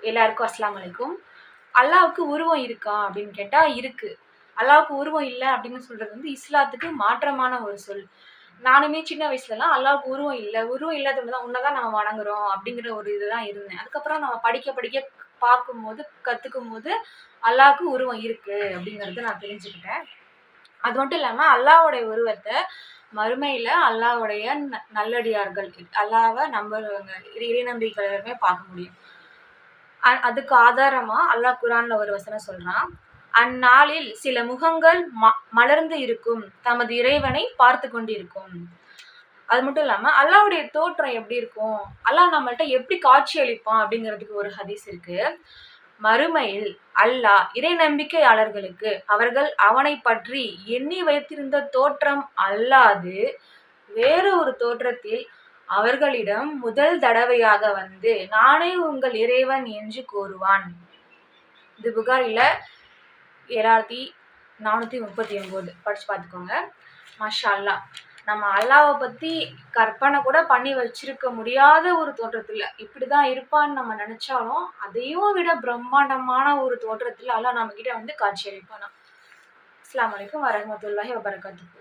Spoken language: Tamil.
எல்லாருக்கும் அஸ்ஸலாமு அலைக்கும். அல்லாஹ்வுக்கு உருவம் இருக்கா? அப்படின்னு கேட்டா இருக்கு. அல்லாஹ்வுக்கு உருவம் இல்ல அப்படின்னு சொல்றது வந்து இஸ்லாத்துக்கு மாற்றமான ஒரு சொல். நானுமே சின்ன வயசுலலாம் அல்லாஹ்வுக்கு உருவம் இல்ல. உருவம் இல்லாதவங்க தான் உன்ன தான் நம்ம வணங்குறோம் அப்படிங்கிற ஒரு இதுதான் இருந்தேன். அதுக்கப்புறம் நம்ம படிக்க படிக்க பார்க்கும்போது, கத்துக்கும்போது அல்லாஹ்வுக்கு உருவம் இருக்கு அப்படிங்கிறத நான் தெரிஞ்சுக்கிட்டேன். அது மட்டும் இல்லாம அல்லாஹ்வுடைய உருவத்த மறுமையில அல்லாஹ்வுடைய நல்லடியார்கள், அல்லாஹ்வ நம்புறவங்க, இறை நம்பிக்கையாளருமே பார்க்க முடியும். அதுக்கு ஆதாரமா அல்லாஹ் குர்ஆன்ல ஒரு வசனம் சொல்றான். அந்நாளில் சில முகங்கள் மலர்ந்து இருக்கும், தமது இறைவனை பார்த்து கொண்டிருக்கும். அது மட்டும் இல்லாம அல்லாஹ்வுடைய தோற்றம் எப்படி இருக்கும்? அல்லாஹ் நம்மள்ட்ட எப்படி காட்சி அளிப்பான்? அப்படிங்கிறதுக்கு ஒரு ஹதீஸ் இருக்கு. மறுமையில் அல்லாஹ் இறை நம்பிக்கையாளர்களுக்கு அவர்கள் அவனை பற்றி எண்ணி வைத்திருந்த தோற்றம் அல்லாது வேறு ஒரு தோற்றத்தில் அவர்களிடம் முதல் தடவையாக வந்து நானே உங்கள் இறைவன் என்று கூறுவான். இது புகாரில 7439 படிச்சு பார்த்துக்கோங்க. மாஷா அல்லாஹ். நம்ம அல்லாஹ்வ பத்தி கற்பனை கூட பண்ணி வச்சிருக்க முடியாத ஒரு தோற்றத்துல இப்படிதான் இருப்பான்னு நம்ம நினைச்சாலும், அதையும் விட பிரம்மாண்டமான ஒரு தோற்றத்துல அல்லாஹ் நம்மகிட்ட வந்து காட்சி அளிப்பானாம். அஸ்ஸலாமு அலைக்கும் வரஹ்மத்துல்லாஹி வபரகாத்துஹு.